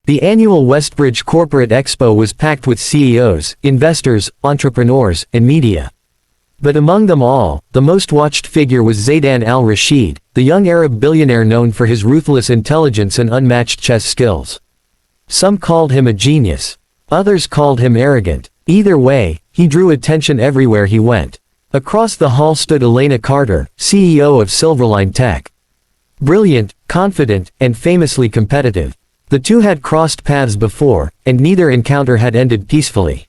The annual Westbridge Corporate Expo was packed with CEOs, investors, entrepreneurs, and media. But among them all, the most watched figure was Zaydan al-Rashid, the young Arab billionaire known for his ruthless intelligence and unmatched chess skills. Some called him a genius. Others called him arrogant. Either way, he drew attention everywhere he went. Across the hall stood Elena Carter, CEO of Silverline Tech. Brilliant, confident, and famously competitive. The two had crossed paths before, and neither encounter had ended peacefully.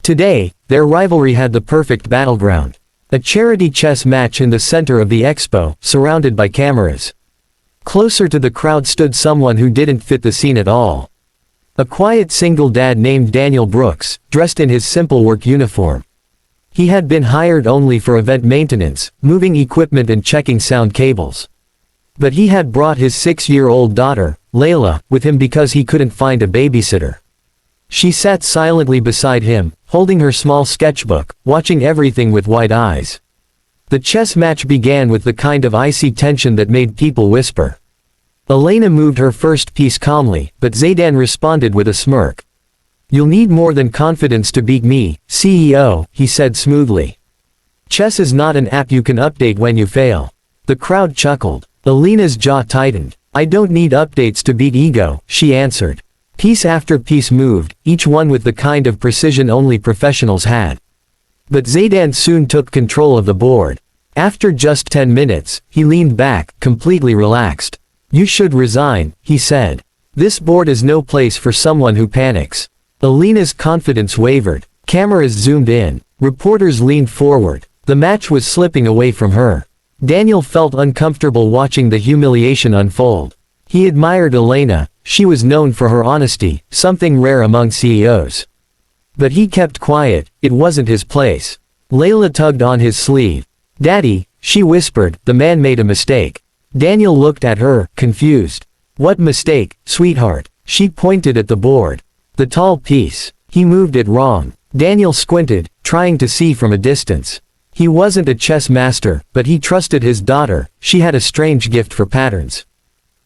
Today, their rivalry had the perfect battleground. A charity chess match in the center of the expo, surrounded by cameras. Closer to the crowd stood someone who didn't fit the scene at all. A quiet single dad named Daniel Brooks, dressed in his simple work uniform. He had been hired only for event maintenance, moving equipment and checking sound cables. But he had brought his 6-year-old daughter, Layla, with him because he couldn't find a babysitter. She sat silently beside him, holding her small sketchbook, watching everything with wide eyes. The chess match began with the kind of icy tension that made people whisper. Elena moved her first piece calmly, but Zaydan responded with a smirk. "You'll need more than confidence to beat me, CEO," he said smoothly. "Chess is not an app you can update when you fail." The crowd chuckled. Elena's jaw tightened. "I don't need updates to beat ego," she answered. Piece after piece moved, each one with the kind of precision only professionals had. But Zaydan soon took control of the board. After just 10 minutes, he leaned back, completely relaxed. "You should resign," he said. "This board is no place for someone who panics." Elena's confidence wavered. Cameras zoomed in. Reporters leaned forward. The match was slipping away from her. Daniel felt uncomfortable watching the humiliation unfold. He admired Elena. She was known for her honesty, something rare among CEOs. But he kept quiet, it wasn't his place. Layla tugged on his sleeve. "Daddy," she whispered, "the man made a mistake." Daniel looked at her, confused. "What mistake, sweetheart?" She pointed at the board. "The tall piece. He moved it wrong." Daniel squinted, trying to see from a distance. He wasn't a chess master, but he trusted his daughter. She had a strange gift for patterns.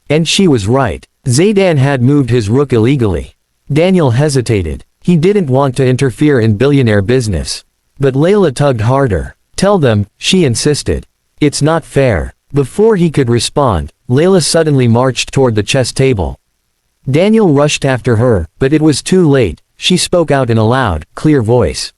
And she was right. Zaydan had moved his rook illegally. Daniel hesitated. He didn't want to interfere in billionaire business. But Layla tugged harder. "Tell them," she insisted. "It's not fair." Before he could respond, Layla suddenly marched toward the chess table. Daniel rushed after her, but it was too late. She spoke out in a loud, clear voice.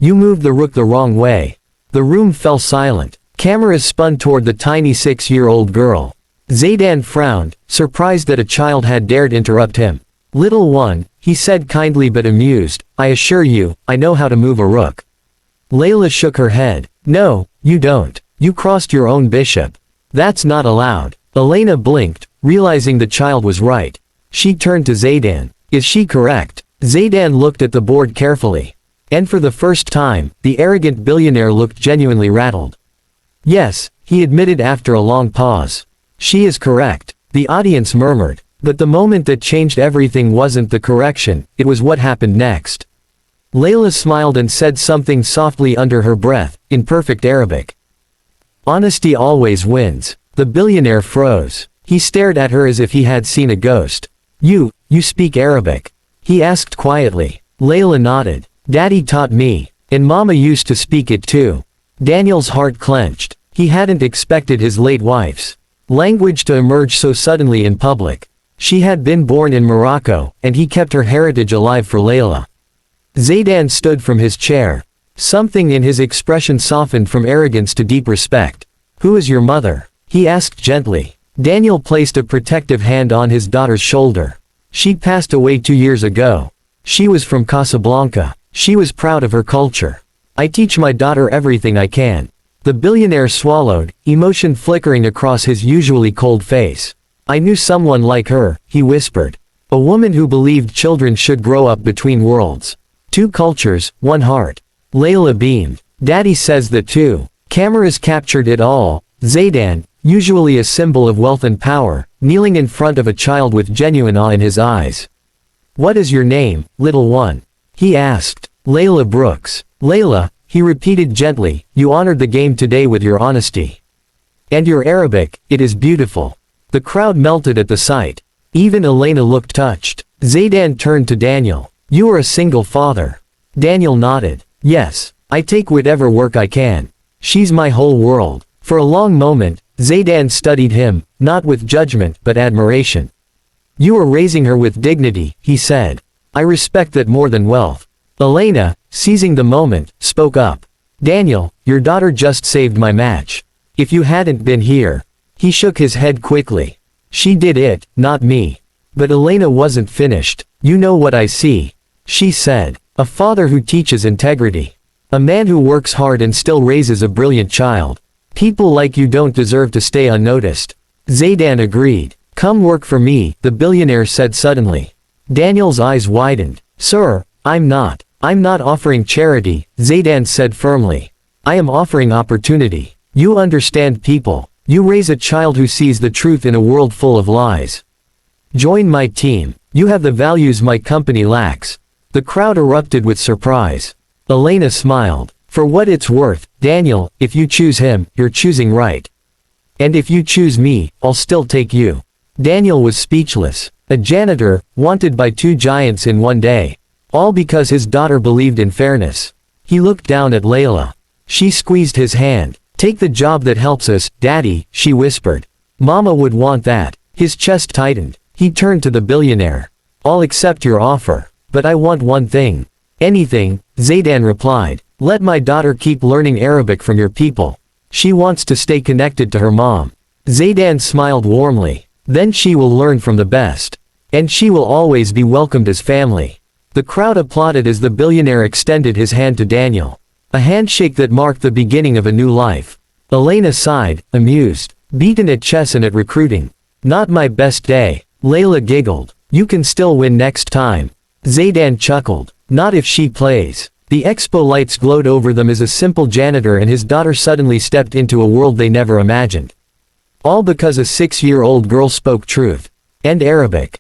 "You moved the rook the wrong way." The room fell silent. Cameras spun toward the tiny 6-year-old girl. Zaydan frowned, surprised that a child had dared interrupt him. "Little one," he said kindly but amused, "I assure you, I know how to move a rook." Layla shook her head. "No, you don't. You crossed your own bishop. That's not allowed." Elena blinked, realizing the child was right. She turned to Zaydan. "Is she correct?" Zaydan looked at the board carefully. And for the first time, the arrogant billionaire looked genuinely rattled. "Yes," he admitted after a long pause. "She is correct." The audience murmured. But the moment that changed everything wasn't the correction, it was what happened next. Layla smiled and said something softly under her breath, in perfect Arabic. "Honesty always wins." The billionaire froze. He stared at her as if he had seen a ghost. You speak Arabic?" he asked quietly. Layla nodded. "Daddy taught me. And Mama used to speak it too." Daniel's heart clenched. He hadn't expected his late wife's language to emerge so suddenly in public. She had been born in Morocco, and he kept her heritage alive for Layla. Zaydan stood from his chair. Something in his expression softened from arrogance to deep respect. "Who is your mother?" he asked gently. Daniel placed a protective hand on his daughter's shoulder. "She passed away 2 years ago. She was from Casablanca. She was proud of her culture. I teach my daughter everything I can." The billionaire swallowed, emotion flickering across his usually cold face. "I knew someone like her," he whispered. "A woman who believed children should grow up between worlds. 2 cultures, 1 heart." Layla beamed. "Daddy says that too." Cameras captured it all. Zaydan, usually a symbol of wealth and power, kneeling in front of a child with genuine awe in his eyes. "What is your name, little one?" he asked. "Layla Brooks." "Layla," he repeated gently, "you honored the game today with your honesty. And your Arabic, it is beautiful." The crowd melted at the sight. Even Elena looked touched. Zaydan turned to Daniel. You are a single father. Daniel nodded. Yes, I take whatever work I can. She's my whole world. For a long moment, Zaydan studied him, not with judgment but admiration. You are raising her with dignity, he said. I respect that more than wealth. Elena, seizing the moment, spoke up. Daniel, your daughter just saved my match. If you hadn't been here. He shook his head quickly. She did it, not me. But Elena wasn't finished. You know what I see. She said. A father who teaches integrity. A man who works hard and still raises a brilliant child. People like you don't deserve to stay unnoticed. Zaydan agreed. Come work for me, the billionaire said suddenly. Daniel's eyes widened. Sir, I'm not offering charity, Zaydan said firmly. I am offering opportunity. You understand people. You raise a child who sees the truth in a world full of lies. Join my team. You have the values my company lacks. The crowd erupted with surprise. Elena smiled. For what it's worth, Daniel, if you choose him, you're choosing right. And if you choose me, I'll still take you. Daniel was speechless. A janitor, wanted by two giants in one day. All because his daughter believed in fairness. He looked down at Layla. She squeezed his hand. Take the job that helps us, Daddy, she whispered. Mama would want that. His chest tightened. He turned to the billionaire. I'll accept your offer. But I want one thing. Anything, Zaydan replied. Let my daughter keep learning Arabic from your people. She wants to stay connected to her mom. Zaydan smiled warmly. Then she will learn from the best. And she will always be welcomed as family. The crowd applauded as the billionaire extended his hand to Daniel. A handshake that marked the beginning of a new life. Elena sighed, amused. Beaten at chess and at recruiting. Not my best day. Layla giggled. You can still win next time. Zaydan chuckled. Not if she plays. The expo lights glowed over them as a simple janitor and his daughter suddenly stepped into a world they never imagined. All because a 6-year-old girl spoke truth. And Arabic.